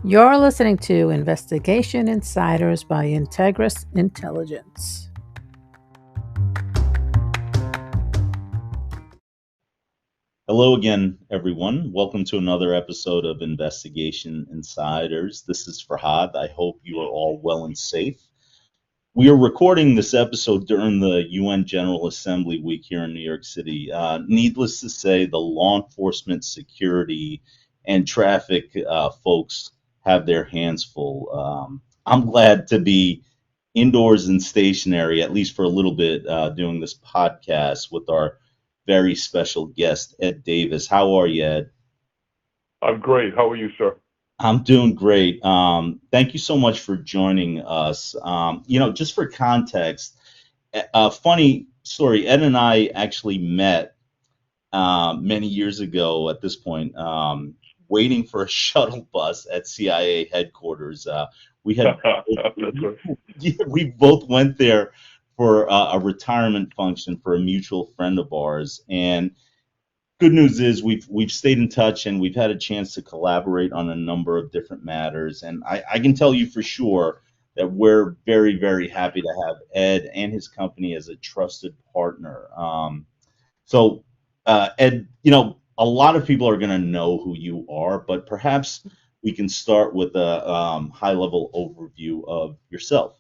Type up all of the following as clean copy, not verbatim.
You're listening to Investigation Insiders by Integris Intelligence. Hello again, everyone. Welcome to another episode of Investigation Insiders. This is Forhad. I hope you are all well and safe. We are recording this episode during the UN General Assembly week here in New York City. Needless to say, the law enforcement, security, and traffic folks have their hands full. I'm glad to be indoors and stationary, at least for a little bit, doing this podcast with our very special guest, Ed Davis. How are you, Ed? I'm great. How are you, sir? I'm doing great. Thank you so much for joining us. Just for context, a funny story. Ed and I actually met many years ago at this point, waiting for a shuttle bus at CIA headquarters. We had That's right. we both went there for a retirement function for a mutual friend of ours, and good news is we've stayed in touch and we've had a chance to collaborate on a number of different matters. And I can tell you for sure that we're very, very happy to have Ed and his company as a trusted partner. Ed, a lot of people are going to know who you are, but perhaps we can start with a high level overview of yourself.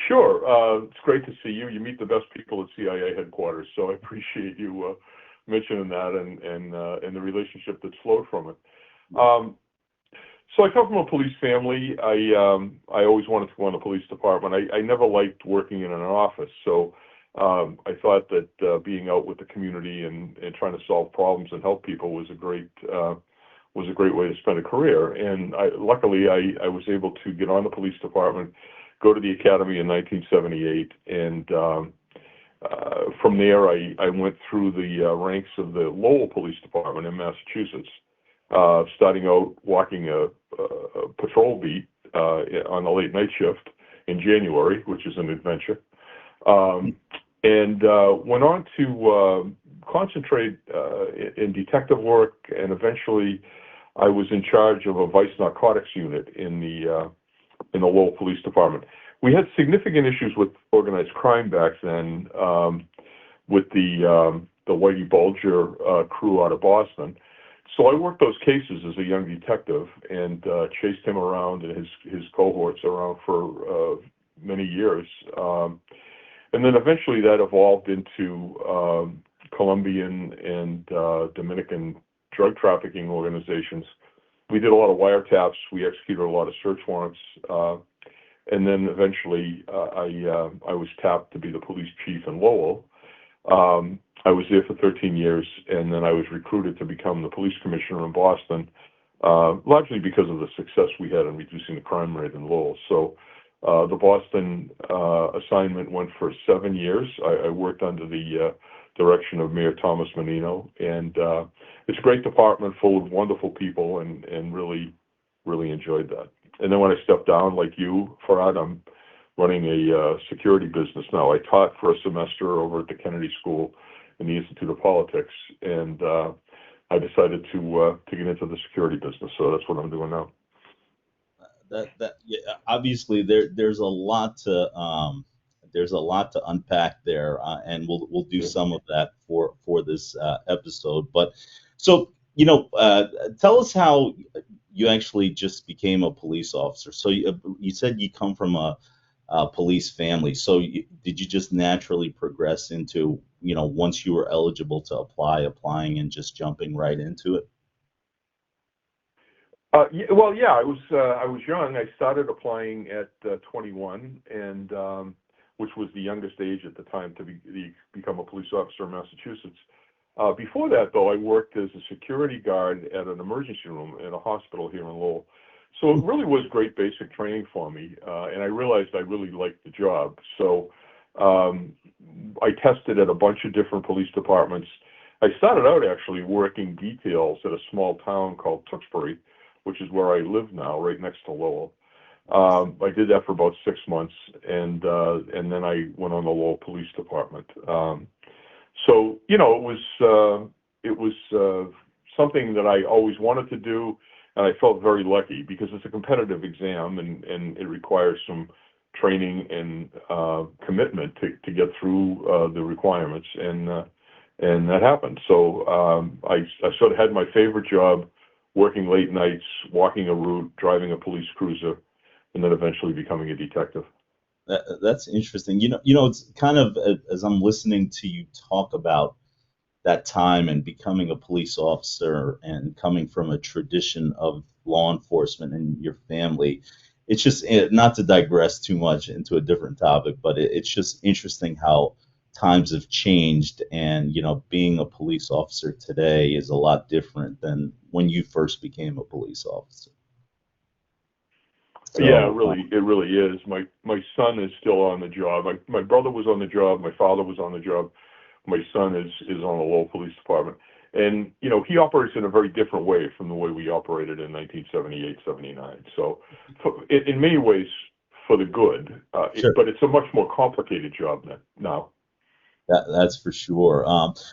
Sure. It's great to see you. You meet the best people at CIA headquarters, so I appreciate you mentioning that and the relationship that's flowed from it. Um, so I come from a police family. I always wanted to go in the police department. I never liked working in an office, so I thought that being out with the community and trying to solve problems and help people was a great way to spend a career. And luckily, I was able to get on the police department, go to the academy in 1978, and from there I went through the ranks of the Lowell Police Department in Massachusetts, starting out walking a patrol beat on a late night shift in January, which is an adventure, and went on to concentrate in detective work, and eventually I was in charge of a vice narcotics unit in the Lowell Police Department. We had significant issues with organized crime back then, with the Whitey Bulger crew out of Boston. So I worked those cases as a young detective and chased him around and his cohorts around for many years. And then eventually that evolved into Colombian and Dominican drug trafficking organizations. We did a lot of wiretaps. We executed a lot of search warrants. And then eventually I was tapped to be the police chief in Lowell. I was there for 13 years, and then I was recruited to become the police commissioner in Boston, largely because of the success we had in reducing the crime rate in Lowell. So the Boston assignment went for 7 years. I worked under the direction of Mayor Thomas Menino, and it's a great department full of wonderful people, and really, really enjoyed that. And then when I stepped down, like you, Farad, I'm running a security business now. I taught for a semester over at the Kennedy School in the Institute of Politics, and I decided to get into the security business. So that's what I'm doing now. Obviously there's a lot to unpack there, and we'll do some of that for this episode. But so tell us how you actually just became a police officer. So you said you come from a police family. So did you just naturally progress into, once you were eligible to applying and just jumping right into it? Well, yeah, I was young. I started applying at 21, and which was the youngest age at the time to become a police officer in Massachusetts. Before that, though, I worked as a security guard at an emergency room in a hospital here in Lowell. So it really was great basic training for me, and I realized I really liked the job. So I tested at a bunch of different police departments. I started out actually working details at a small town called Tewksbury, which is where I live now, right next to Lowell. I did that for about 6 months, and then I went on the Lowell Police Department. So it was something that I always wanted to do. and I felt very lucky because it's a competitive exam and it requires some training and commitment to get through the requirements, and that happened. So I sort of had my favorite job, working late nights, walking a route, driving a police cruiser, and then eventually becoming a detective. That's interesting. It's kind of, as I'm listening to you talk about that time and becoming a police officer and coming from a tradition of law enforcement and your family, it's just, not to digress too much into a different topic, but it's just interesting how times have changed, and being a police officer today is a lot different than when you first became a police officer. Yeah, So it really is. My son is still on the job. My brother was on the job. My father was on the job. My son is on the Lowell Police Department. And, he operates in a very different way from the way we operated in 1978, 79. So in many ways, for the good, sure. but it's a much more complicated job now. That's for sure.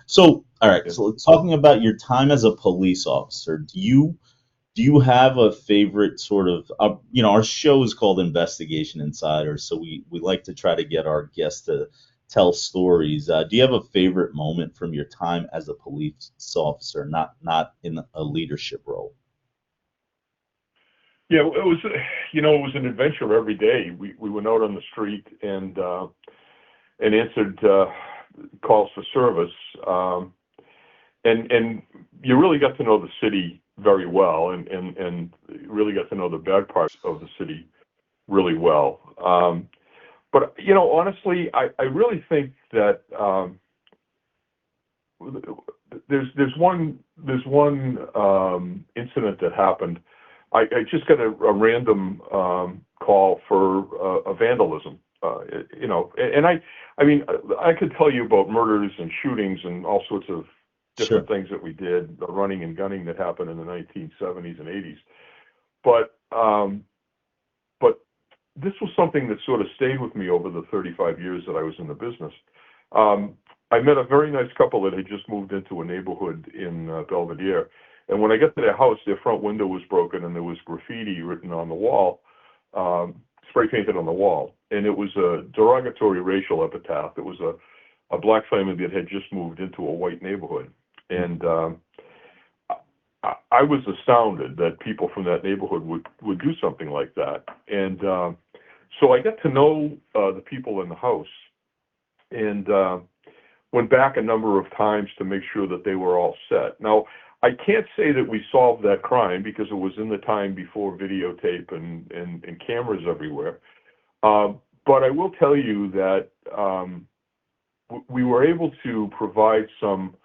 So, all right. Yeah. So, talking about your time as a police officer, do you have a favorite sort of? Our show is called Investigation Insiders, so we like to try to get our guests to tell stories. Do you have a favorite moment from your time as a police officer, not in a leadership role? Yeah, it was an adventure every day. We went out on the street and answered calls for service, and you really got to know the city very well, and really got to know the bad parts of the city really well. But honestly, I really think that there's one incident that happened. I just got a random call for a vandalism. And I mean, I could tell you about murders and shootings and all sorts of different Sure. things that we did, the running and gunning that happened in the 1970s and 80s. But this was something that sort of stayed with me over the 35 years that I was in the business. I met a very nice couple that had just moved into a neighborhood in Belvedere. And when I got to their house, their front window was broken and there was graffiti written on the wall, spray painted on the wall. And it was a derogatory racial epitaph. It was a black family that had just moved into a white neighborhood. And I was astounded that people from that neighborhood would do something like that. And so I got to know the people in the house, and went back a number of times to make sure that they were all set. Now, I can't say that we solved that crime because it was in the time before videotape and cameras everywhere. But I will tell you that we were able to provide some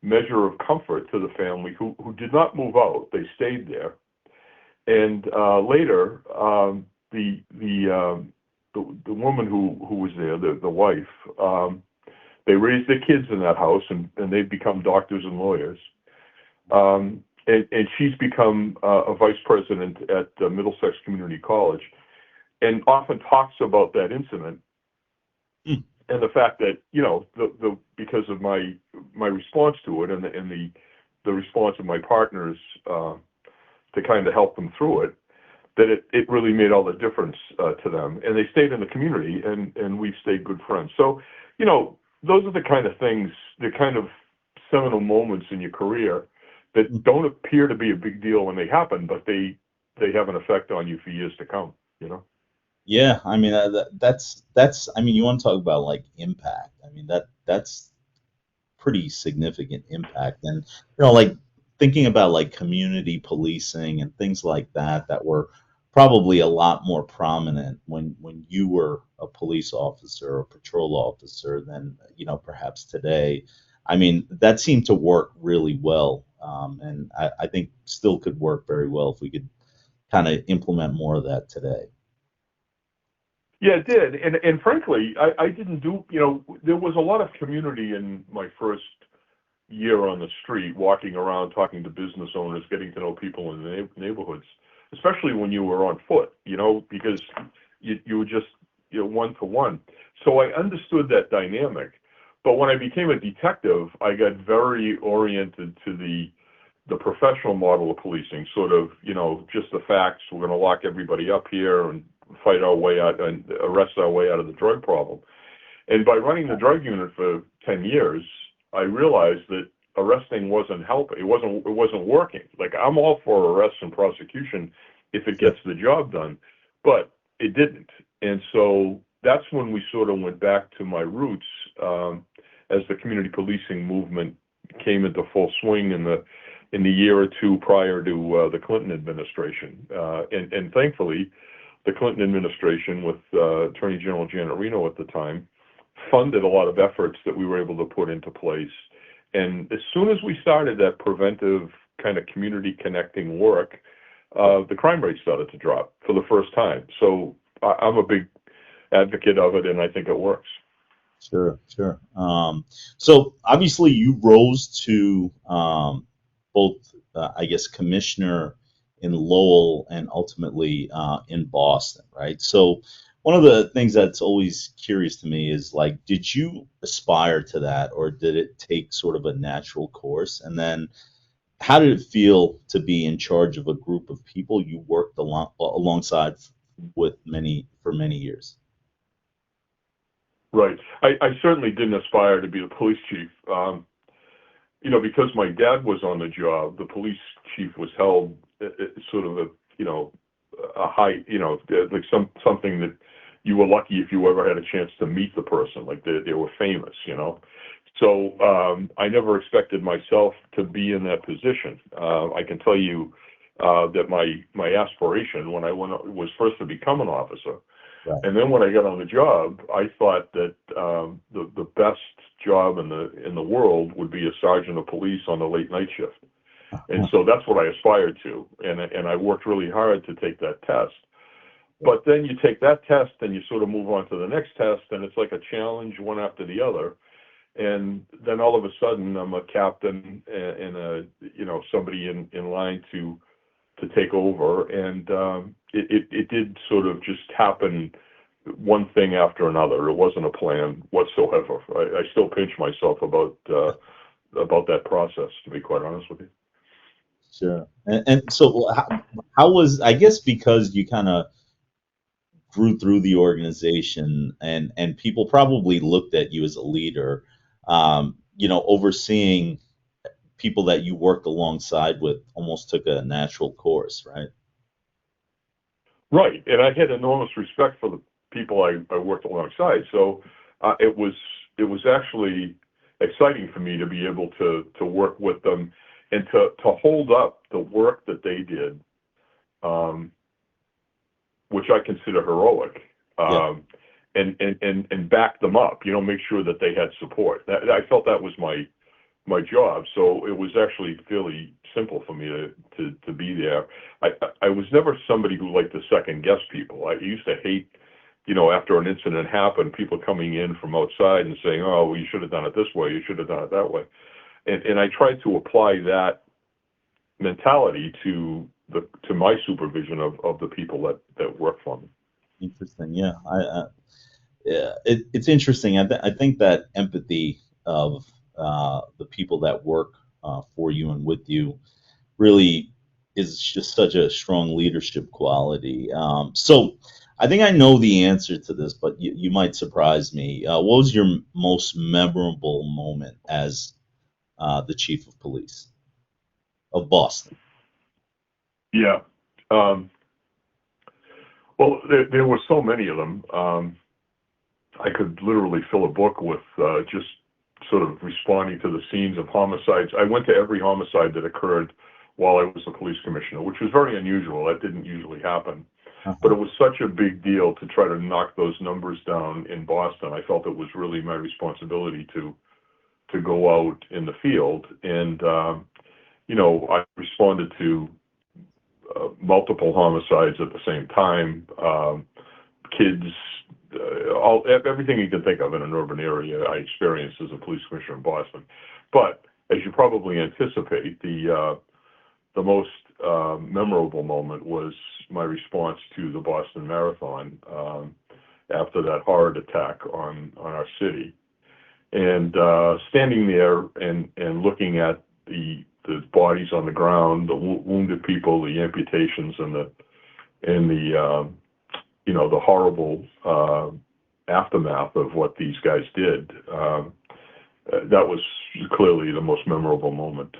measure of comfort to the family who did not move out. They stayed there. And later, the woman who was there, the wife, they raised their kids in that house, and they've become doctors and lawyers. And she's become a vice president at Middlesex Community College, and often talks about that incident and the fact that because of my response to it and the response of my partners to kind of help them through it, that it really made all the difference to them, and they stayed in the community, and we've stayed good friends. So those are the kind of things, the kind of seminal moments in your career that don't appear to be a big deal when they happen, but they have an effect on you for years to come. Yeah, I mean, that's I mean, you want to talk about like impact. I mean, that's pretty significant impact. And like thinking about like community policing and things like that were probably a lot more prominent when you were a police officer or patrol officer than perhaps today. I mean, that seemed to work really well, and I think still could work very well if we could kind of implement more of that today. Yeah, it did. And frankly, I didn't do, there was a lot of community in my first year on the street, walking around, talking to business owners, getting to know people in the neighborhoods, especially when you were on foot, because you were just, one to one. So I understood that dynamic. But when I became a detective, I got very oriented to the the professional model of policing, sort of, just the facts. We're going to lock everybody up here and fight our way out and arrest our way out of the drug problem. And by running the drug unit for 10 years, I realized that arresting wasn't helping. It wasn't working. Like, I'm all for arrests and prosecution if it gets the job done, but it didn't. And so that's when we sort of went back to my roots, as the community policing movement came into full swing in the year or two prior to the Clinton administration. And thankfully, the Clinton administration, with Attorney General Janet Reno at the time, funded a lot of efforts that we were able to put into place. And as soon as we started that preventive kind of community connecting work, the crime rate started to drop for the first time. So I'm a big advocate of it, and I think it works. Sure, sure. So obviously you rose to both, I guess, commissioner in Lowell and ultimately in Boston, right? So one of the things that's always curious to me is, like, did you aspire to that, or did it take sort of a natural course? And then how did it feel to be in charge of a group of people you worked alongside with for many years? Right. I certainly didn't aspire to be the police chief. Because my dad was on the job, the police chief was held sort of a high, like something that you were lucky if you ever had a chance to meet the person, like they were famous, So I never expected myself to be in that position. I can tell you that my aspiration when I was first to become an officer. Right. And then when I got on the job, I thought that the best job in the world would be a sergeant of police on the late night shift. And so that's what I aspired to. And I worked really hard to take that test. But then you take that test and you sort of move on to the next test, and it's like a challenge one after the other. And then all of a sudden I'm a captain and somebody in line to take over. And it did sort of just happen, one thing after another. It wasn't a plan whatsoever. I still pinch myself about that process, to be quite honest with you. Sure. And so how was, I guess, because you kind of grew through the organization and people probably looked at you as a leader, overseeing people that you worked alongside with almost took a natural course, right? Right. And I had enormous respect for the people I worked alongside. So it was actually exciting for me to be able to work with them and to hold up the work that they did, which I consider heroic, and back them up, make sure that they had support. I felt that was my job. So it was actually fairly simple for me to be there. I was never somebody who liked to second guess people. I used to hate, after an incident happened, people coming in from outside and saying, "Oh, well, you should have done it this way. You should have done it that way." And I tried to apply that mentality to my supervision of the people that work for me. Interesting. Yeah. It's interesting. I think that empathy of the people that work for you and with you really is just such a strong leadership quality. So I think I know the answer to this, but you might surprise me. What was your most memorable moment as the chief of police of Boston? Yeah. Well, there were so many of them. I could literally fill a book with just sort of responding to the scenes of homicides. I went to every homicide that occurred while I was a police commissioner, which was very unusual. That didn't usually happen. But it was such a big deal to try to knock those numbers down in Boston. I felt it was really my responsibility to go out in the field. And, I responded to multiple homicides at the same time, kids, everything you can think of in an urban area I experienced as a police commissioner in Boston. But as you probably anticipate, the most memorable moment was my response to the Boston Marathon after that horrid attack on our city. And standing there and looking at the the bodies on the ground, the wounded people, the amputations, and the the horrible aftermath of what these guys did. That was clearly the most memorable moment.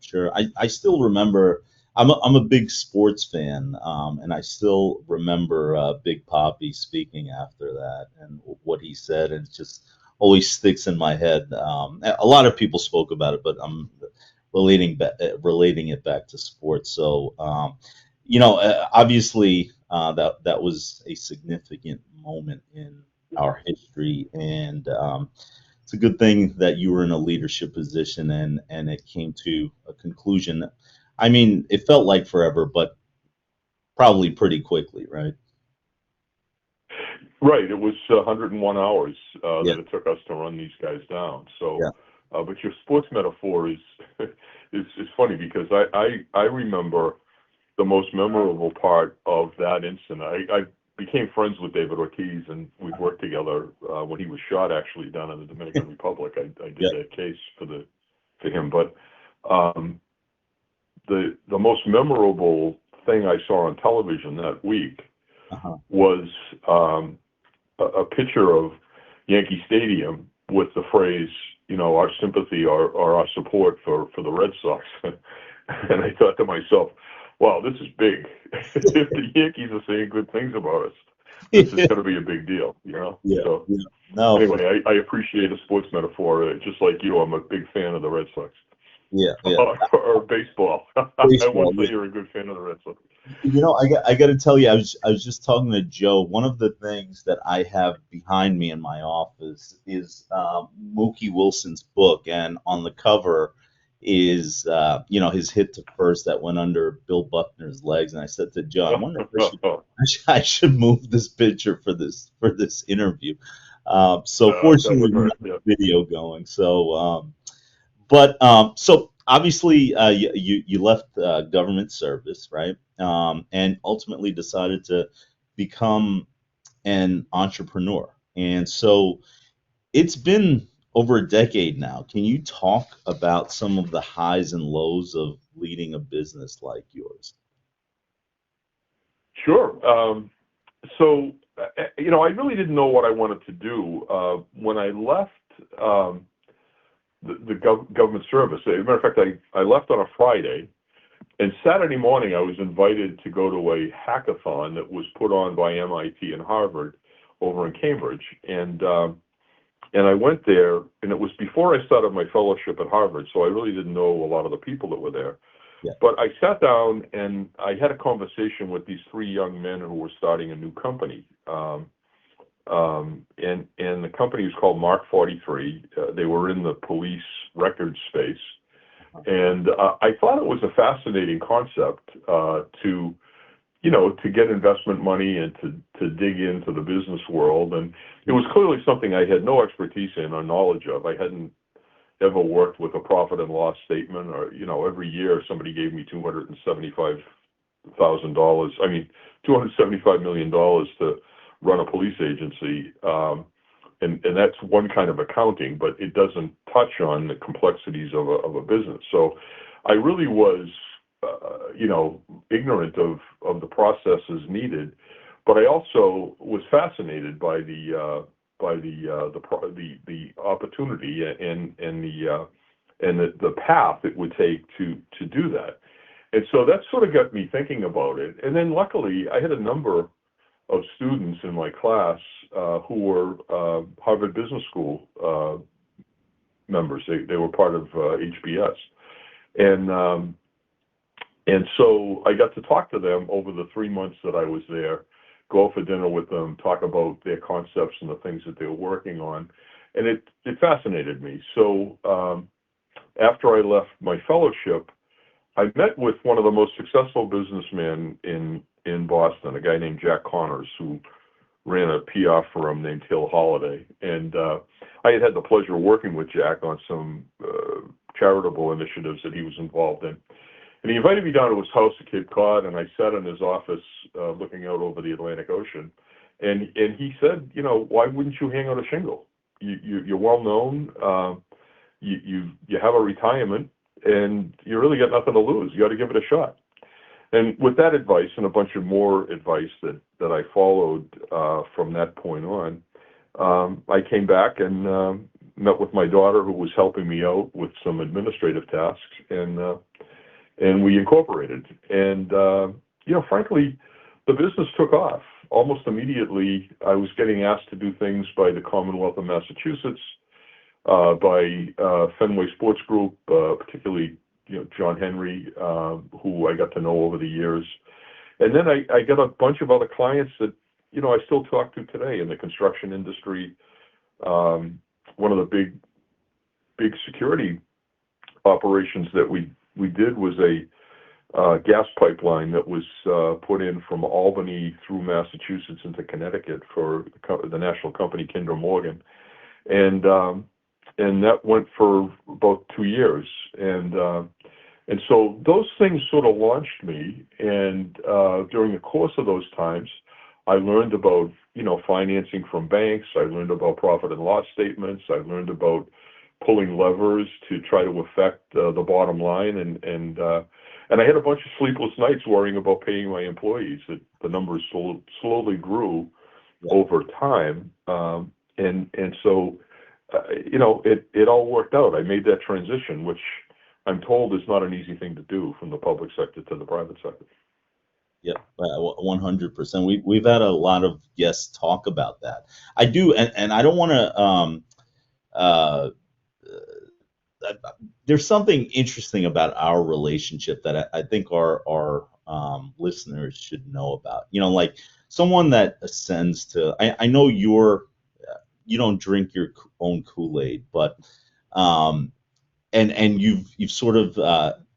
Sure. I still remember. I'm a big sports fan, and I still remember Big Poppy speaking after that and what he said, and it just always sticks in my head. A lot of people spoke about it, but I'm relating it back to sports. So, obviously, that was a significant moment in our history, and it's a good thing that you were in a leadership position and it came to a conclusion. I mean, it felt like forever, but probably pretty quickly, right? Right. It was 101 hours Yeah, that it took us to run these guys down. So, yeah, but your sports metaphor is is funny because I remember the most memorable part of that incident. I became friends with David Ortiz, and we've worked together when he was shot actually down in the Dominican Republic. I did yeah. that case for him. But um, the most memorable thing I saw on television that week Uh-huh. was a picture of Yankee Stadium with the phrase, our sympathy or our support for the Red Sox. And I thought to myself, wow, this is big. If the Yankees are saying good things about us, this is going to be a big deal. Yeah, So yeah. No, for anyway, I appreciate a sports metaphor. Just like you, I'm a big fan of the Red Sox. yeah, yeah. Or baseball. I won't Baseball. say you're a good fan of the Red Sox. I got to tell you, I was just talking to Joe. One of the things that I have behind me in my office is Mookie Wilson's book, and on the cover is his hit to first that went under Bill Buckner's legs. And I said to Joe, I wonder if I should move this picture for this interview. So That fortunately, would we hurt. have Yeah. the video going. So obviously you left government service, right? And ultimately decided to become an entrepreneur. And so it's been over a decade now. Can you talk about some of the highs and lows of leading a business like yours? Sure. So, I really didn't know what I wanted to do when I left the government service. As a matter of fact, I left on a Friday, and Saturday morning I was invited to go to a hackathon that was put on by MIT and Harvard over in Cambridge, and I went there, and it was before I started my fellowship at Harvard, so I really didn't know a lot of the people that were there. Yeah. But I sat down and I had a conversation with these three young men who were starting a new company. And the company was called Mark 43. They were in the police records space. And I thought it was a fascinating concept to get investment money and to dig into the business world. And it was clearly something I had no expertise in or knowledge of. I hadn't ever worked with a profit and loss statement, or every year somebody gave me $275 million to run a police agency, and that's one kind of accounting, but it doesn't touch on the complexities of a business. So I really was ignorant of the processes needed, but I also was fascinated by the opportunity and the path it would take to do that. And so that sort of got me thinking about it. And then luckily, I had a number of students in my class who were Harvard Business School members. They were part of HBS, and so I got to talk to them over the 3 months that I was there, go out for dinner with them, talk about their concepts and the things that they were working on. And it fascinated me. So after I left my fellowship, I met with one of the most successful businessmen in Boston, a guy named Jack Connors, who ran a PR firm named Hill Holiday. And I had the pleasure of working with Jack on some charitable initiatives that he was involved in. And he invited me down to his house at Cape Cod, and I sat in his office looking out over the Atlantic Ocean. And he said, why wouldn't you hang out a shingle? You're well known. You have a retirement, and you really got nothing to lose. You got to give it a shot. And with that advice and a bunch of more advice that I followed from that point on, I came back and met with my daughter, who was helping me out with some administrative tasks, and we incorporated. And frankly, the business took off almost immediately. I was getting asked to do things by the Commonwealth of Massachusetts, by Fenway Sports Group, particularly John Henry, who I got to know over the years. And then I got a bunch of other clients that I still talk to today in the construction industry. One of the big security operations that we did was a gas pipeline that was put in from Albany through Massachusetts into Connecticut for the national company Kinder Morgan, and that went for about 2 years, and so those things sort of launched me. And during the course of those times, I learned about financing from banks. I learned about profit and loss statements. I learned about pulling levers to try to affect the bottom line, and I had a bunch of sleepless nights worrying about paying my employees. The numbers slowly grew over time, and so it all worked out. I made that transition, which I'm told is not an easy thing to do, from the public sector to the private sector. Yep, 100%. We've had a lot of guests talk about that. I do, and I don't want to. There's something interesting about our relationship that I think our listeners should know about. Like someone that ascends to. I know you don't drink your own Kool-Aid, but and you've sort of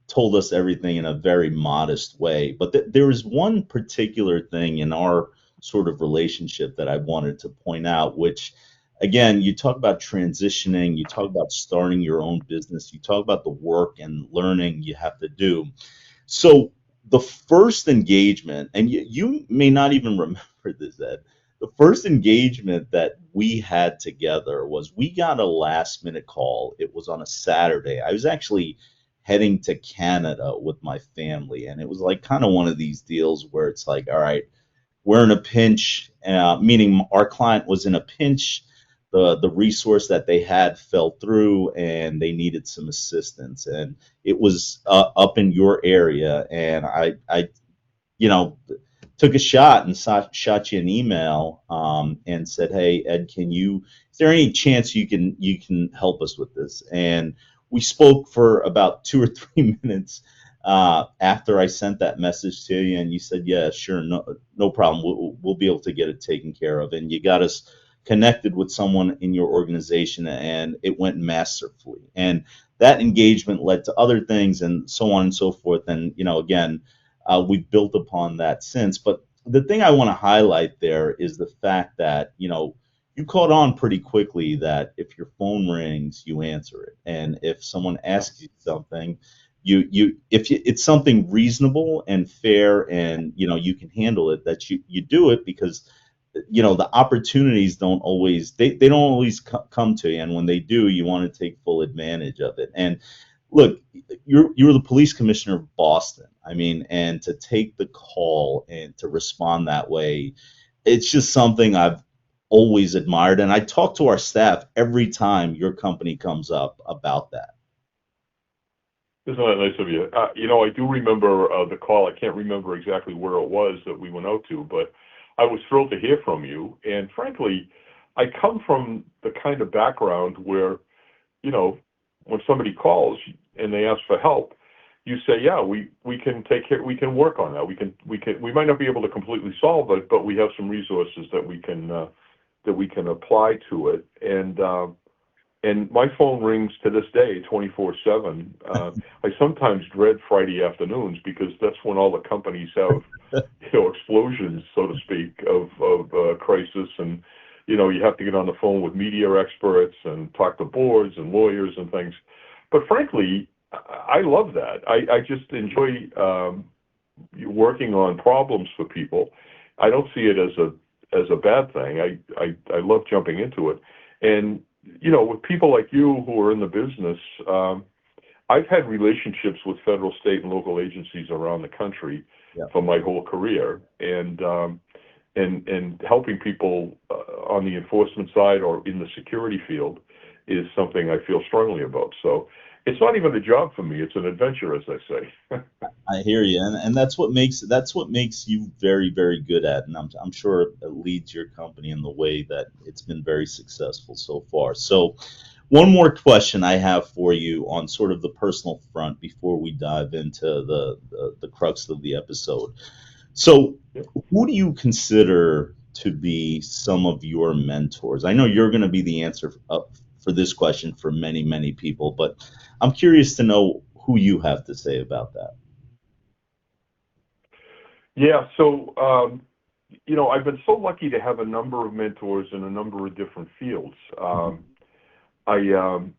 told us everything in a very modest way. But there is one particular thing in our sort of relationship that I wanted to point out, which, again, you talk about transitioning, you talk about starting your own business, you talk about the work and learning you have to do. So the first engagement, and you may not even remember this, Ed, the first engagement that we had together was we got a last minute call. It was on a Saturday. I was actually heading to Canada with my family, and it was like kind of one of these deals where it's like, all right, we're in a pinch, meaning our client was in a pinch. The resource that they had fell through, and they needed some assistance, and it was up in your area. And I took a shot and shot you an email and said, hey, Ed, is there any chance you can help us with this? And we spoke for about 2 or 3 minutes after I sent that message to you, and you said, yeah, sure, no problem. We'll be able to get it taken care of. And you got us connected with someone in your organization, and it went masterfully. And that engagement led to other things, and so on and so forth. And again, we've built upon that since. But the thing I want to highlight there is the fact that you caught on pretty quickly that if your phone rings, you answer it, and if someone asks you something, if it's something reasonable and fair, and you can handle it, that you do it, because the opportunities don't always come to you, and when they do, you want to take full advantage of it. And look, you're the police commissioner of Boston. I mean, and to take the call and to respond that way, it's just something I've always admired, and I talk to our staff every time your company comes up about that. Isn't that nice of you? I do remember the call. I can't remember exactly where it was that we went out to, but I was thrilled to hear from you. And frankly, I come from the kind of background where, when somebody calls and they ask for help, you say, yeah, we can take care, we can work on that. We might not be able to completely solve it, but we have some resources that we can apply to it. And my phone rings to this day 24/7. I sometimes dread Friday afternoons, because that's when all the companies have, explosions, so to speak, of crisis. And, you have to get on the phone with media experts and talk to boards and lawyers and things. But frankly, I love that. I just enjoy working on problems for people. I don't see it as a bad thing. I love jumping into it. And with people like you who are in the business, I've had relationships with federal, state, and local agencies around the country Yeah. for my whole career, and helping people on the enforcement side or in the security field is something I feel strongly about. So it's not even a job for me; it's an adventure, as I say. I hear you, and that's what makes you very, very good at, and I'm sure it leads your company in the way that it's been very successful so far. So, one more question I have for you on sort of the personal front before we dive into the crux of the episode. So, who do you consider to be some of your mentors? I know you're going to be the answer for this question for many, many people, but I'm curious to know who you have to say about that. Yeah, so I've been so lucky to have a number of mentors in a number of different fields. I, um,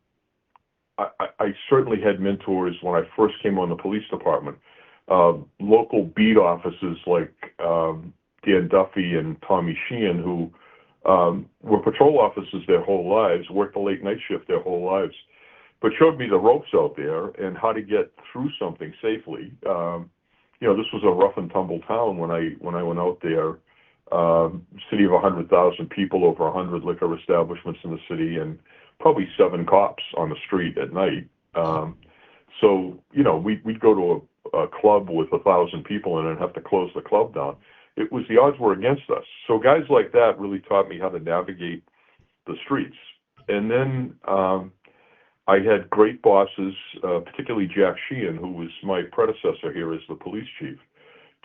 I certainly had mentors when I first came on the police department. Local beat officers like Dan Duffy and Tommy Sheehan, who were patrol officers their whole lives, worked the late night shift their whole lives, but showed me the ropes out there and how to get through something safely. This was a rough and tumble town when I went out there. City of 100,000 people, over 100 liquor establishments in the city, and probably 7 cops on the street at night. We'd go to a club with 1,000 people in it and have to close the club down. The odds were against us. So guys like that really taught me how to navigate the streets. And then I had great bosses, particularly Jack Sheehan, who was my predecessor here as the police chief.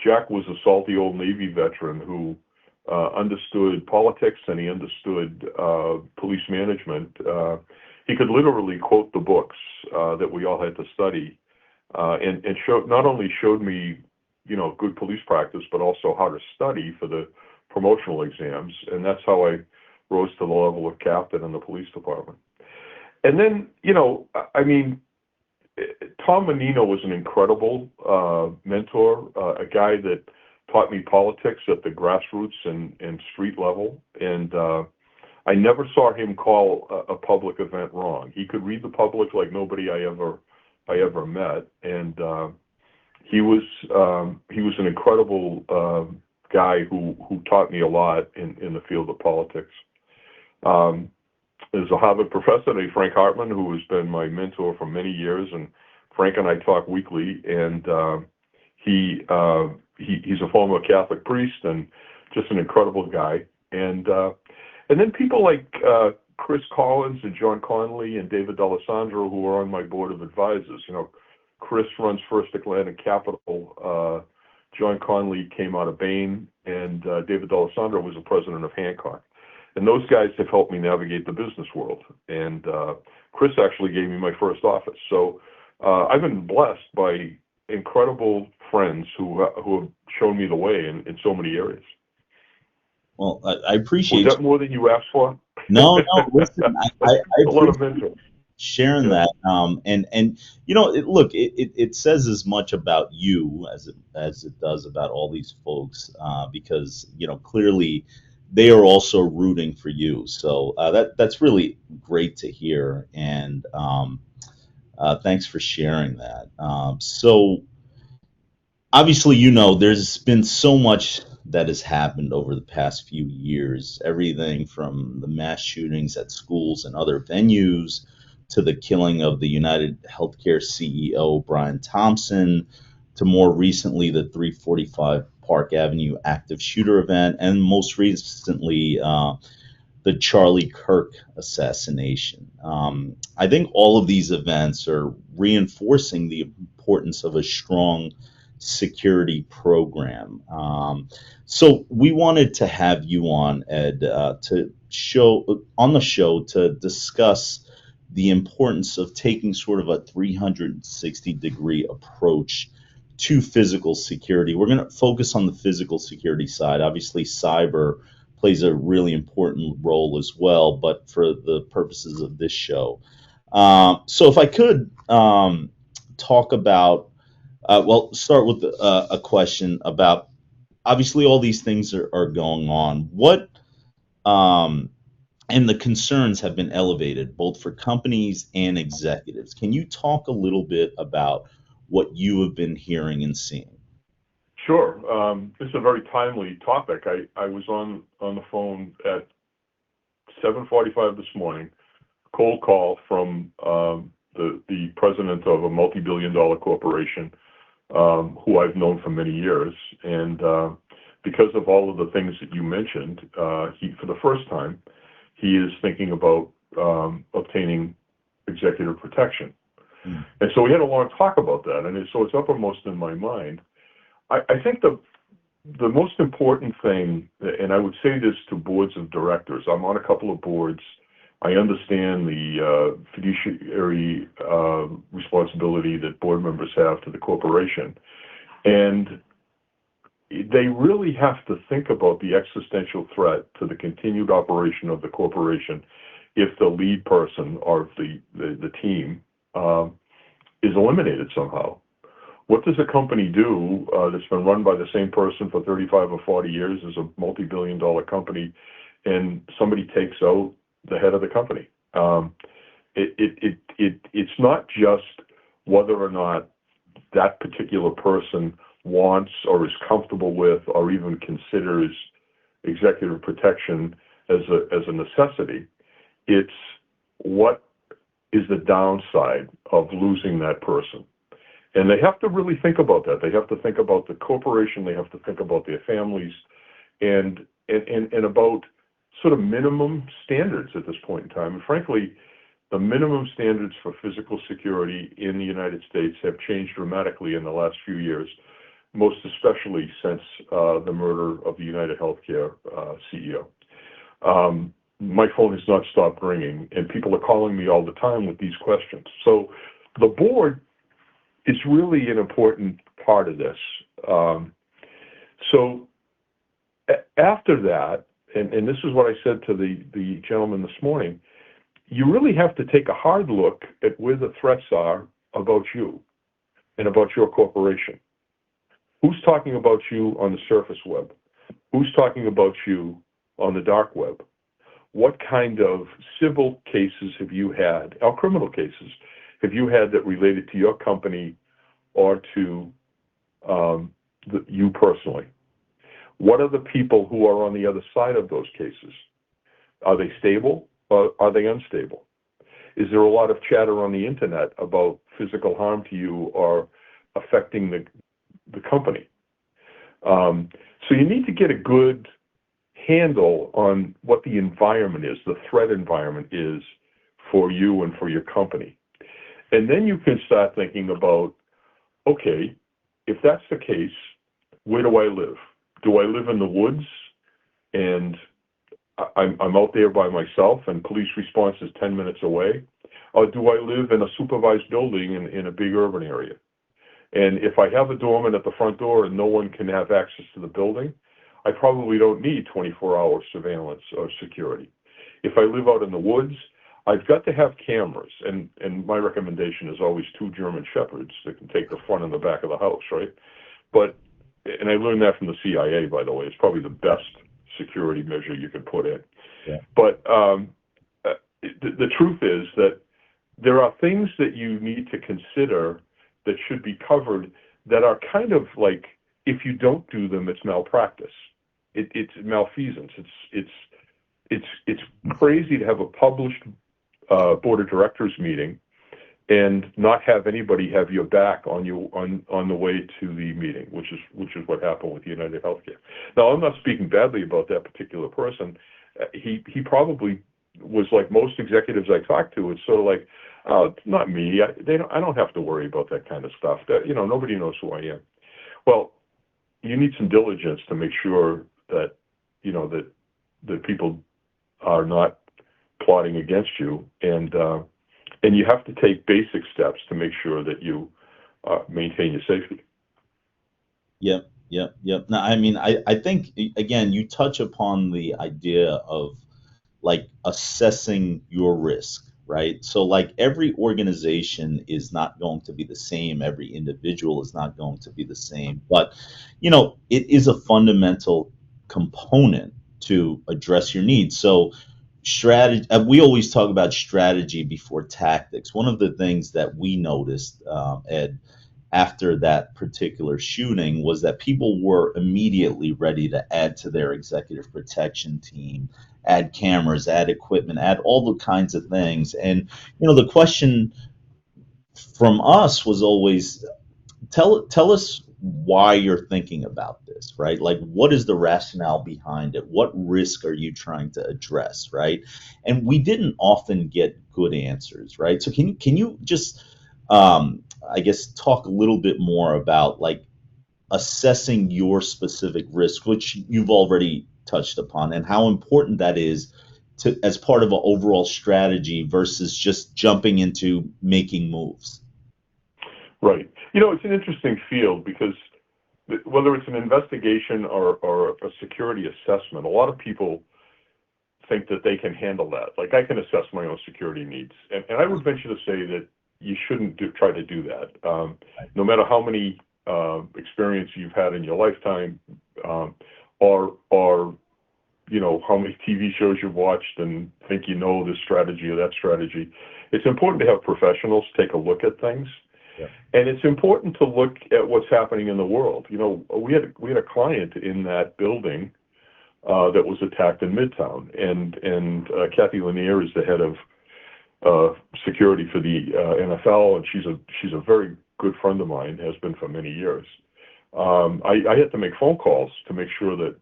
Jack was a salty old Navy veteran who understood politics, and he understood police management. He could literally quote the books that we all had to study, and not only showed me, good police practice, but also how to study for the promotional exams. And that's how I rose to the level of captain in the police department. And then, Tom Menino was an incredible mentor, a guy that taught me politics at the grassroots and street level. And I never saw him call a public event wrong. He could read the public like nobody I ever met. And he was an incredible guy who taught me a lot in the field of politics. There's a Harvard professor named Frank Hartman, who has been my mentor for many years, and Frank and I talk weekly. And he's a former Catholic priest and just an incredible guy. And then people like Chris Collins and John Conley and David D'Alessandro, who are on my board of advisors. Chris runs First Atlantic Capital. John Conley came out of Bain, and David D'Alessandro was the president of Hancock. And those guys have helped me navigate the business world. And Chris actually gave me my first office. So I've been blessed by incredible friends who have shown me the way in so many areas. Well, I appreciate. Was that more than you asked for? No. Listen, I a lot of mentors. Sharing that. It says as much about you as it does about all these folks, because clearly they are also rooting for you. So that's really great to hear, and thanks for sharing that. So obviously, there's been so much that has happened over the past few years. Everything from the mass shootings at schools and other venues to the killing of the United Healthcare CEO Brian Thompson, to more recently the 345 Park Avenue active shooter event, and most recently the Charlie Kirk assassination. I think all of these events are reinforcing the importance of a strong security program. So we wanted to have you on, Ed, to show on the show to discuss the importance of taking sort of a 360-degree approach to physical security. We're going to focus on the physical security side. Obviously, cyber plays a really important role as well, but for the purposes of this show. So if I could talk about, start with a question about, obviously all these things are going on. and the concerns have been elevated both for companies and executives. Can you talk a little bit about what you have been hearing and seeing? Sure. This is a very timely topic. I was on the phone at 7:45 this morning, cold call from the president of a multi-billion-dollar corporation, who I've known for many years, and because of all of the things that you mentioned, for the first time, he is thinking about obtaining executive protection. Mm. And so we had a long talk about that, and so it's uppermost in my mind. I think the most important thing, and I would say this to boards of directors, I'm on a couple of boards. I understand the fiduciary responsibility that board members have to the corporation. And they really have to think about the existential threat to the continued operation of the corporation if the lead person or the team is eliminated somehow. What does a company do that's been run by the same person for 35 or 40 years as a multi-billion-dollar company, and somebody takes out the head of the company? It's not just whether or not that particular person wants or is comfortable with or even considers executive protection as a necessity. It's what is the downside of losing that person. And they have to really think about that. They have to think about the corporation. They have to think about their families, and about sort of minimum standards at this point in time. And frankly, the minimum standards for physical security in the United States have changed dramatically in the last few years, most especially since the murder of the United Healthcare CEO. My phone has not stopped ringing, and people are calling me all the time with these questions. So the board is really an important part of this. So after that, and this is what I said to the gentleman this morning, you really have to take a hard look at where the threats are about you and about your corporation. Who's talking about you on the surface web? Who's talking about you on the dark web? What kind of civil cases have you had, or criminal cases, have you had that related to your company or to you personally? What are the people who are on the other side of those cases? Are they stable or are they unstable? Is there a lot of chatter on the internet about physical harm to you or affecting the company? So you need to get a good handle on what the environment is, the threat environment is for you and for your company. And then you can start thinking about, okay, if that's the case, where do I live? Do I live in the woods and I'm out there by myself and police response is 10 minutes away? Or do I live in a supervised building in a big urban area? And if I have a doorman at the front door and no one can have access to the building, I probably don't need 24-hour surveillance or security. If I live out in the woods, I've got to have cameras, and my recommendation is always 2 German Shepherds that can take the front and the back of the house, right? And I learned that from the CIA, by the way. It's probably the best security measure you can put in. Yeah. But the truth is that there are things that you need to consider that should be covered that are kind of like, if you don't do them, it's malpractice. It's malfeasance. It's crazy to have a published board of directors meeting and not have anybody have your back on the way to the meeting, which is what happened with United Healthcare. Now, I'm not speaking badly about that particular person. He probably was like most executives I talked to. It's sort of like, oh, it's not me. I don't have to worry about that kind of stuff. Nobody knows who I am. Well, you need some diligence to make sure that that people are not plotting against you, and you have to take basic steps to make sure that you maintain your safety. Yep. Now, I mean, I think, again, you touch upon the idea of like assessing your risk, right? So like every organization is not going to be the same. Every individual is not going to be the same, but it is a fundamental component to address your needs. So strategy. We always talk about strategy before tactics. One of the things that we noticed, Ed, after that particular shooting was that people were immediately ready to add to their executive protection team, add cameras, add equipment, add all the kinds of things. And the question from us was always, tell us why you're thinking about this, right? Like, what is the rationale behind it? What risk are you trying to address, right? And we didn't often get good answers, right? So can you just I guess talk a little bit more about like assessing your specific risk, which you've already touched upon, and how important that is to as part of an overall strategy versus just jumping into making moves. Right. It's an interesting field because whether it's an investigation or a security assessment, a lot of people think that they can handle that. Like, I can assess my own security needs. And I would venture to say that you shouldn't try to do that. No matter how many experience you've had in your lifetime, or how many TV shows you've watched and think this strategy or that strategy. It's important to have professionals take a look at things. Yeah. And it's important to look at what's happening in the world. We had a client in that building that was attacked in Midtown, and Kathy Lanier is the head of security for the NFL, and she's a very good friend of mine, has been for many years. I had to make phone calls to make sure that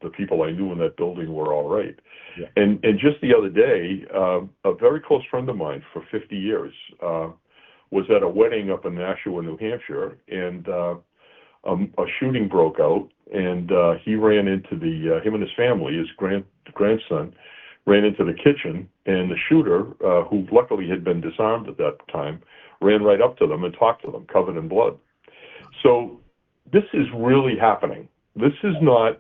the people I knew in that building were all right. Yeah. And just the other day, a very close friend of mine for 50 years was at a wedding up in Nashua, New Hampshire, and a shooting broke out, and he ran into him and his family, his grandson, ran into the kitchen, and the shooter, who luckily had been disarmed at that time, ran right up to them and talked to them, covered in blood. So this is really happening. This is not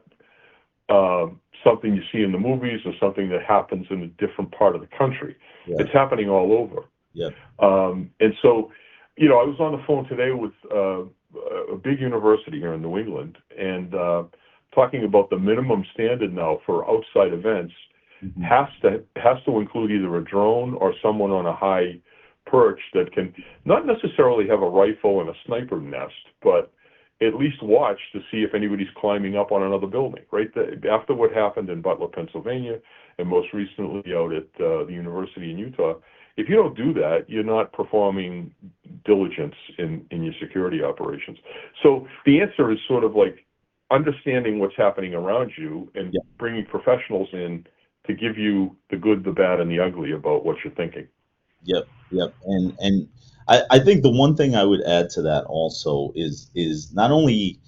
something you see in the movies or something that happens in a different part of the country. Yeah. It's happening all over. Yeah. And so, I was on the phone today with a big university here in New England, and talking about the minimum standard now for outside events has to include either a drone or someone on a high perch that can not necessarily have a rifle and a sniper nest, but at least watch to see if anybody's climbing up on another building, right? After what happened in Butler, Pennsylvania, and most recently out at the university in Utah, if you don't do that, you're not performing diligence in your security operations. So the answer is sort of like understanding what's happening around you and bringing professionals in to give you the good, the bad, and the ugly about what you're thinking. Yep. And I think the one thing I would add to that also is not only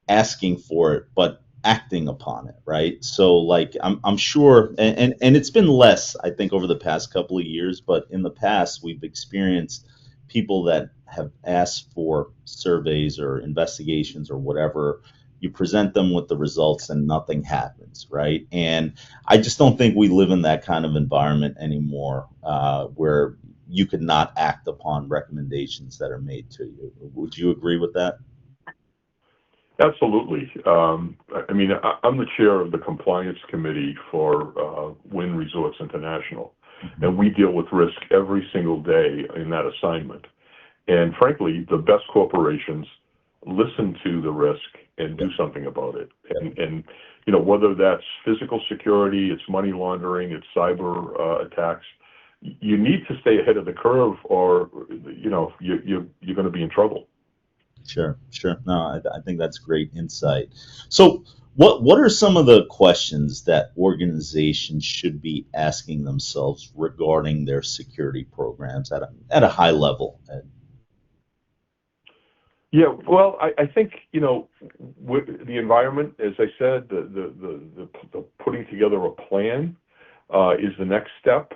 asking for it, but acting upon it, right? So like I'm sure, and it's been less, I think, over the past couple of years, but in the past we've experienced people that have asked for surveys or investigations or whatever. You present them with the results and nothing happens, right? And I just don't think we live in that kind of environment anymore, where you could not act upon recommendations that are made to you. Would you agree with that? Absolutely. I mean, I'm the chair of the compliance committee for Wynn Resorts International, and we deal with risk every single day in that assignment. And frankly, the best corporations listen to the risk and do something about it. And whether that's physical security, it's money laundering, it's cyber attacks, you need to stay ahead of the curve, or you're going to be in trouble. Sure. No, I think that's great insight. So, what are some of the questions that organizations should be asking themselves regarding their security programs at a high level, Ed? Yeah, well, I think with the environment, as I said, the putting together a plan is the next step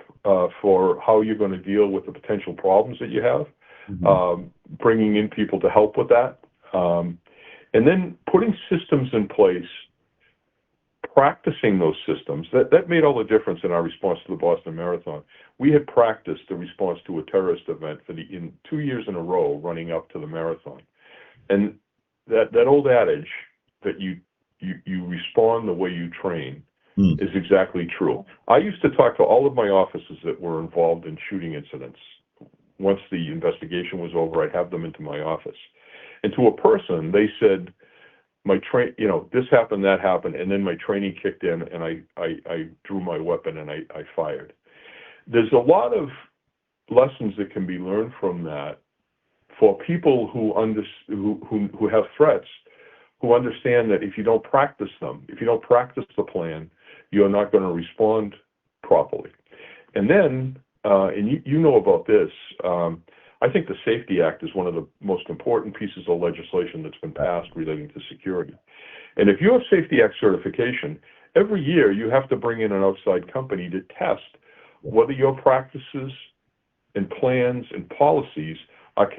for how you're going to deal with the potential problems that you have. Bringing in people to help with that, and then putting systems in place, practicing those systems. That made all the difference in our response to the Boston Marathon. We had practiced the response to a terrorist event in 2 years in a row running up to the marathon. And that old adage that you respond the way you train is exactly true. I used to talk to all of my officers that were involved in shooting incidents. Once the investigation was over, I'd have them into my office. And to a person, they said, this happened, that happened, and then my training kicked in, and I drew my weapon and I fired. There's a lot of lessons that can be learned from that for people who have threats, who understand that if you don't practice them, if you don't practice the plan, you're not going to respond properly. And then, and you know about this, I think the Safety Act is one of the most important pieces of legislation that's been passed relating to security. And if you have Safety Act certification, every year you have to bring in an outside company to test whether your practices and plans and policies are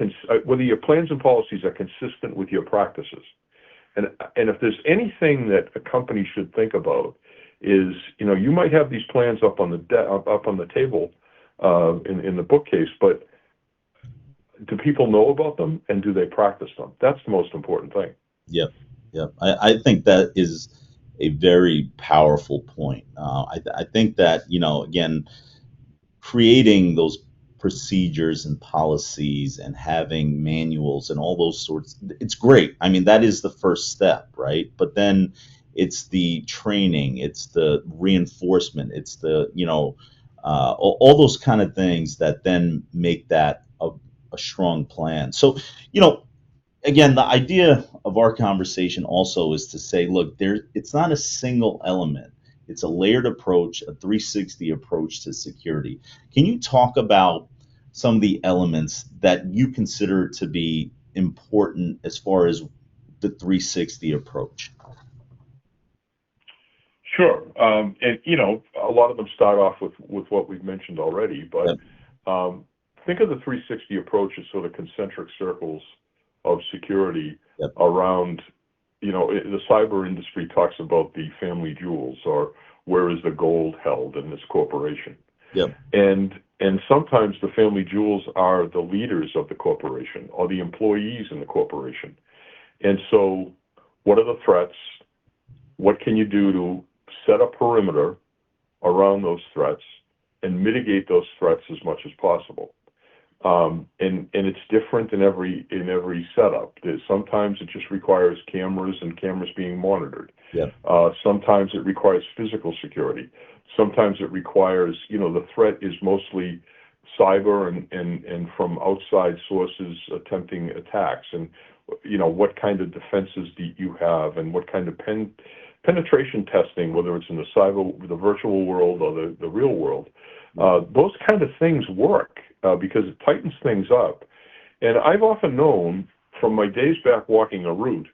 whether your plans and policies are consistent with your practices. And if there's anything that a company should think about is, you might have these plans up on the table in the bookcase, but do people know about them and do they practice them? That's the most important thing. Yep. I think that is a very powerful point. I think that, again, creating those procedures and policies and having manuals and all those sorts, it's great. I mean, that is the first step, right? But then it's the training, it's the reinforcement, it's the, all those kind of things that then make that a strong plan. So, again, the idea of our conversation also is to say, look, it's not a single element. It's a layered approach, a 360 approach to security. Can you talk about some of the elements that you consider to be important as far as the 360 approach? Sure. And, a lot of them start off with what we've mentioned already, but think of the 360 approach as sort of concentric circles of security around, the cyber industry talks about the family jewels, or where is the gold held in this corporation. And sometimes the family jewels are the leaders of the corporation or the employees in the corporation. And so what are the threats? What can you do to set a perimeter around those threats and mitigate those threats as much as possible? And it's different in every setup. Sometimes it just requires cameras and cameras being monitored. Sometimes it requires physical security. Sometimes it requires, the threat is mostly cyber and from outside sources attempting attacks. And, what kind of defenses do you have, and what kind of penetration testing, whether it's in the virtual world or the real world. Those kind of things work because it tightens things up. And I've often known from my days back walking a route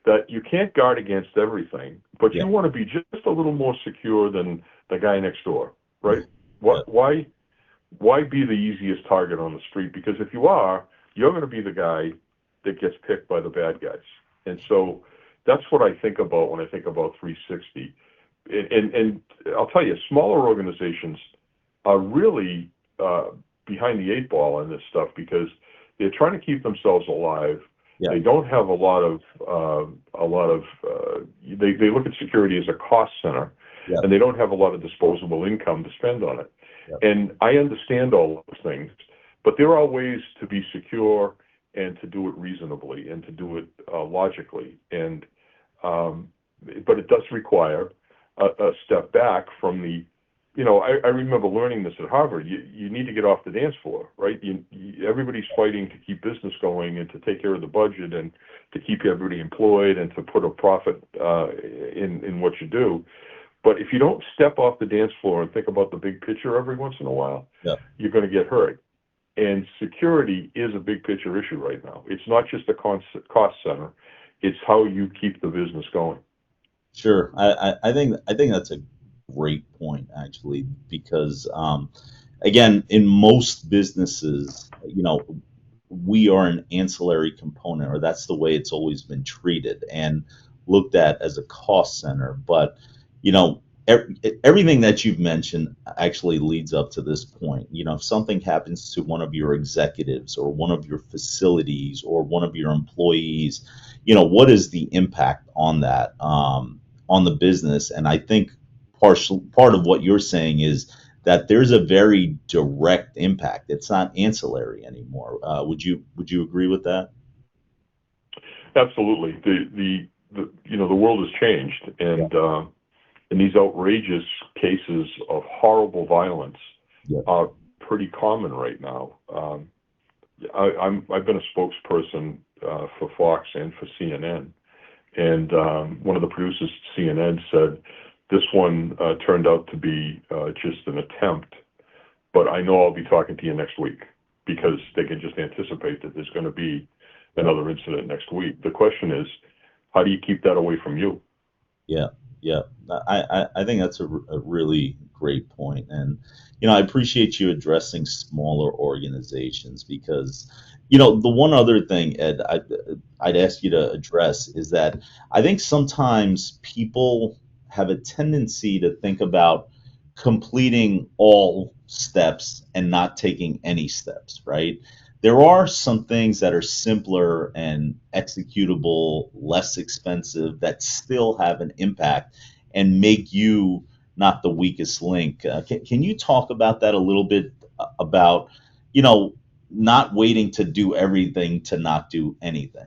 that you can't guard against everything, but you want to be just a little more secure than the guy next door, right? Why be the easiest target on the street? Because if you are, you're going to be the guy that gets picked by the bad guys. And so that's what I think about when I think about 360. And I'll tell you, smaller organizations are really behind the eight ball on this stuff because they're trying to keep themselves alive. They don't have a lot of they look at security as a cost center, and they don't have a lot of disposable income to spend on it. And I understand all those things, but there are ways to be secure and to do it reasonably and to do it logically. And but it does require a step back from the. I remember learning this at Harvard. You need to get off the dance floor, right? Everybody's fighting to keep business going and to take care of the budget and to keep everybody employed and to put a profit in what you do. But if you don't step off the dance floor and think about the big picture every once in a while, you're going to get hurt. And security is a big picture issue right now. It's not just a cost center; it's how you keep the business going. Sure, I think that's a great point, actually, because again, in most businesses, we are an ancillary component, or that's the way it's always been treated and looked at as a cost center. But everything that you've mentioned actually leads up to this point. If something happens to one of your executives or one of your facilities or one of your employees, what is the impact on that, on the business? And I think part of what you're saying is that there's a very direct impact. It's not ancillary anymore. Would you agree with that? Absolutely. The world has changed, and these outrageous cases of horrible violence are pretty common right now. I've been a spokesperson for Fox and for CNN, and one of the producers at CNN said this one turned out to be just an attempt, but I know I'll be talking to you next week, because they can just anticipate that there's going to be another incident next week. The question is, how do you keep that away from you? Yeah, yeah. I think that's a really great point. And, I appreciate you addressing smaller organizations because, the one other thing, Ed, I'd ask you to address is that I think sometimes people have a tendency to think about completing all steps and not taking any steps, right? There are some things that are simpler and executable, less expensive, that still have an impact and make you not the weakest link. Can you talk about that a little bit about, not waiting to do everything to not do anything?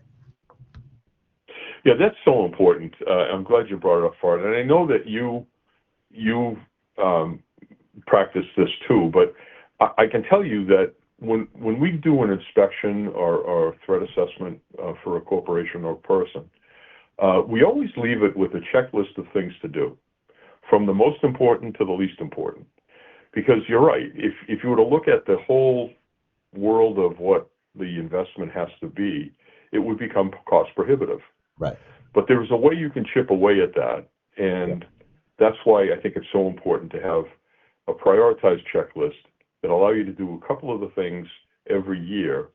Yeah, that's so important. I'm glad you brought it up, Forhad. And I know that you practice this too, but I can tell you that when we do an inspection or threat assessment for a corporation or person, we always leave it with a checklist of things to do, from the most important to the least important. Because you're right, if you were to look at the whole world of what the investment has to be, it would become cost prohibitive. Right. But there's a way you can chip away at that, and that's why I think it's so important to have a prioritized checklist that allow you to do a couple of the things every year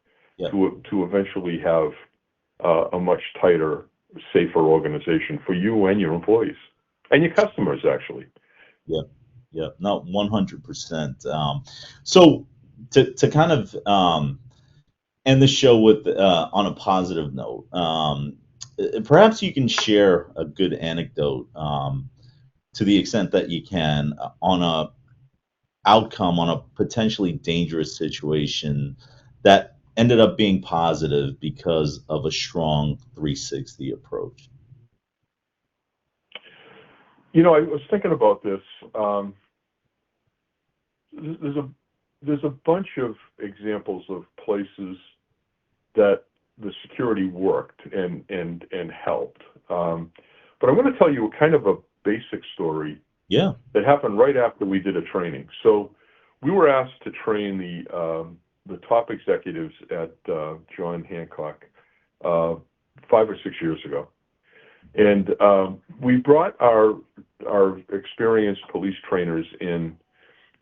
to eventually have a much tighter, safer organization for you and your employees and your customers, actually. Yeah, yeah, no, 100%. So to kind of end the show with on a positive note, perhaps you can share a good anecdote to the extent that you can on a outcome on a potentially dangerous situation that ended up being positive because of a strong 360 approach. I was thinking about this. There's a bunch of examples of places that the security worked and helped. But I'm going to tell you kind of a basic story. Yeah. That happened right after we did a training. So we were asked to train the top executives at John Hancock 5 or 6 years ago, and we brought our experienced police trainers in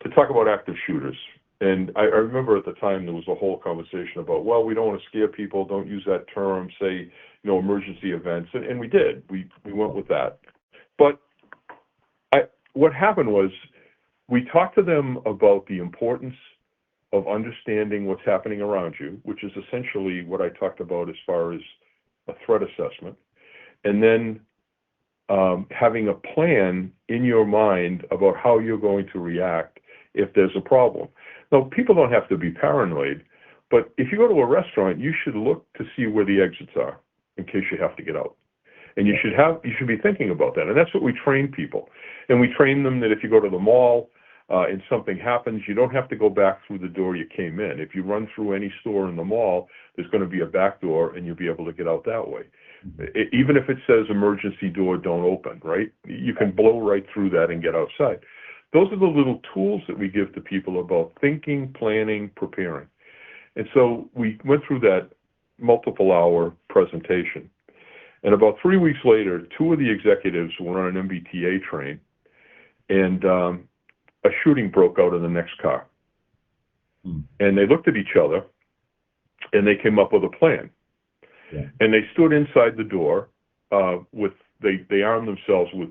to talk about active shooters. And I remember at the time there was a whole conversation about, well, we don't want to scare people, don't use that term, say, emergency events, and we did. We went with that, but what happened was we talked to them about the importance of understanding what's happening around you, which is essentially what I talked about as far as a threat assessment, and then having a plan in your mind about how you're going to react if there's a problem. Now, people don't have to be paranoid, but if you go to a restaurant, you should look to see where the exits are in case you have to get out. And you should be thinking about that. And that's what we train people. And we train them that if you go to the mall and something happens, you don't have to go back through the door you came in. If you run through any store in the mall, there's going to be a back door and you'll be able to get out that way. Even if it says emergency door, don't open, right? You can blow right through that and get outside. Those are the little tools that we give to people about thinking, planning, preparing. And so we went through that multiple hour presentation. And about 3 weeks later, 2 of the executives were on an MBTA train, and a shooting broke out in the next car. And they looked at each other, and they came up with a plan. Yeah. And they stood inside the door they armed themselves with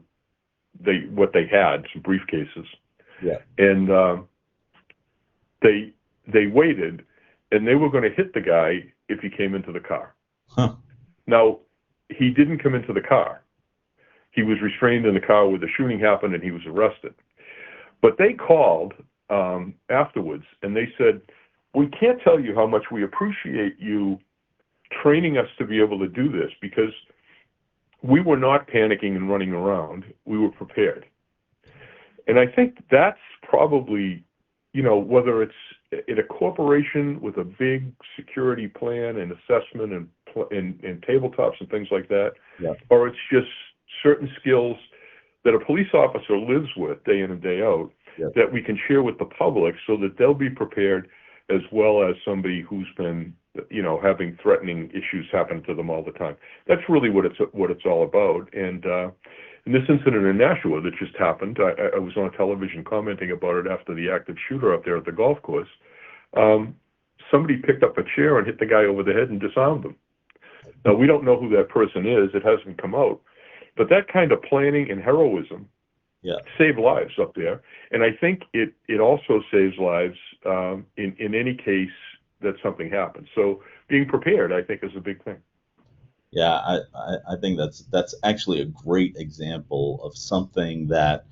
what they had, some briefcases. Yeah. And they waited, and they were going to hit the guy if he came into the car. Huh. Now, he didn't come into the car. he was restrained in the car where the shooting happened, and he was arrested. But they called afterwards, and they said, "We can't tell you how much we appreciate you training us to be able to do this, because we were not panicking and running around. We were prepared." And I think that's probably, whether it's in a corporation with a big security plan and assessment and tabletops and things like that, Yeah. or it's just certain skills that a police officer lives with day in and day out, Yeah. that we can share with the public so that they'll be prepared, as well as somebody who's been, having threatening issues happen to them all the time. That's really what it's all about. And in this incident in Nashua that just happened, I was on television commenting about it after the active shooter up there at the golf course. Somebody picked up a chair and hit the guy over the head and disarmed him. Now, we don't know who that person is. It hasn't come out. But that kind of planning and heroism saved lives up there. And I think it also saves lives in any case that something happens. So being prepared, I think, is a big thing. Yeah, I think that's actually a great example of something that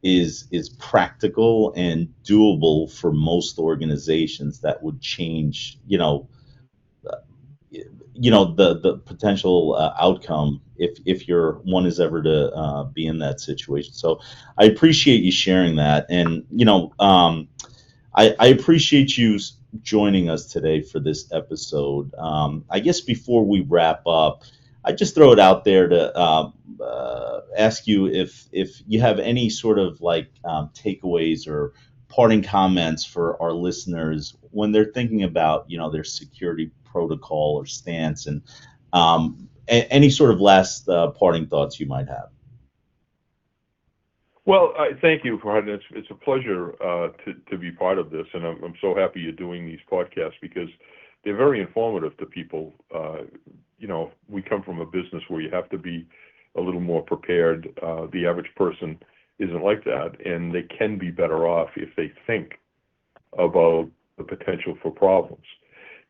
is practical and doable for most organizations that would change, the potential outcome if one is ever to be in that situation. So I appreciate you sharing that, and I appreciate you joining us today for this episode. I guess before we wrap up, I just throw it out there to ask you if you have any sort of takeaways or parting comments for our listeners when they're thinking about their security protocol or stance, and any sort of last parting thoughts you might have. Well, thank you, Forhad. It's a pleasure to be part of this, and I'm so happy you're doing these podcasts, because they're very informative to people. We come from a business where you have to be a little more prepared. The average person isn't like that, and they can be better off if they think about the potential for problems,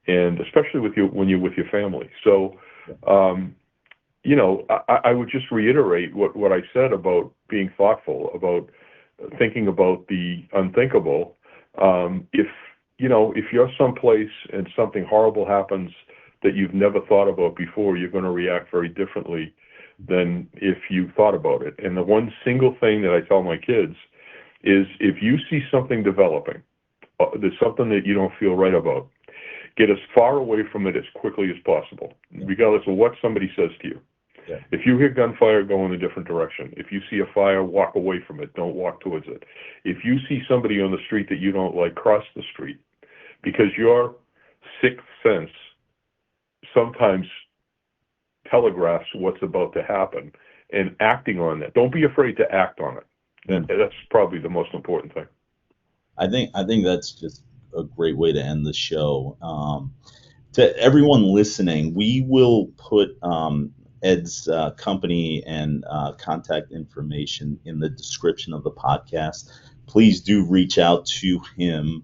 and especially when you're with your family. So, I would just reiterate what I said about being thoughtful, about thinking about the unthinkable. If you're someplace and something horrible happens that you've never thought about before, you're going to react very differently than if you thought about it. And the one single thing that I tell my kids is, if you see something developing, there's something that you don't feel right about, get as far away from it as quickly as possible, regardless of what somebody says to you. Yeah. If you hear gunfire, go in a different direction. If you see a fire, walk away from it. Don't walk towards it. If you see somebody on the street that you don't like, cross the street, because your sixth sense sometimes telegraphs what's about to happen, and acting on that. Don't be afraid to act on it. That's probably the most important thing. I think that's just a great way to end the show. To everyone listening, we will put Ed's company and contact information in the description of the podcast. Please do reach out to him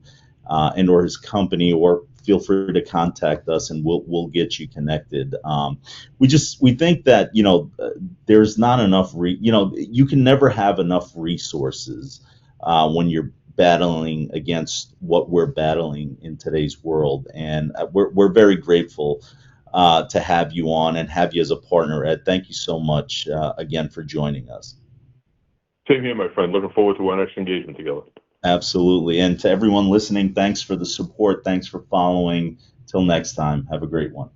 and or his company, or feel free to contact us, and we'll get you connected. We think that there's not enough. You can never have enough resources when you're battling against what we're battling in today's world, and we're very grateful to have you on and have you as a partner, Ed. Thank you so much again for joining us. Same here, my friend. Looking forward to our next engagement together. Absolutely. And to everyone listening, thanks for the support. Thanks for following. Till next time, have a great one.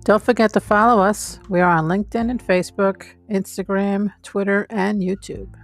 Don't forget to follow us. We are on LinkedIn and Facebook, Instagram, Twitter, and YouTube.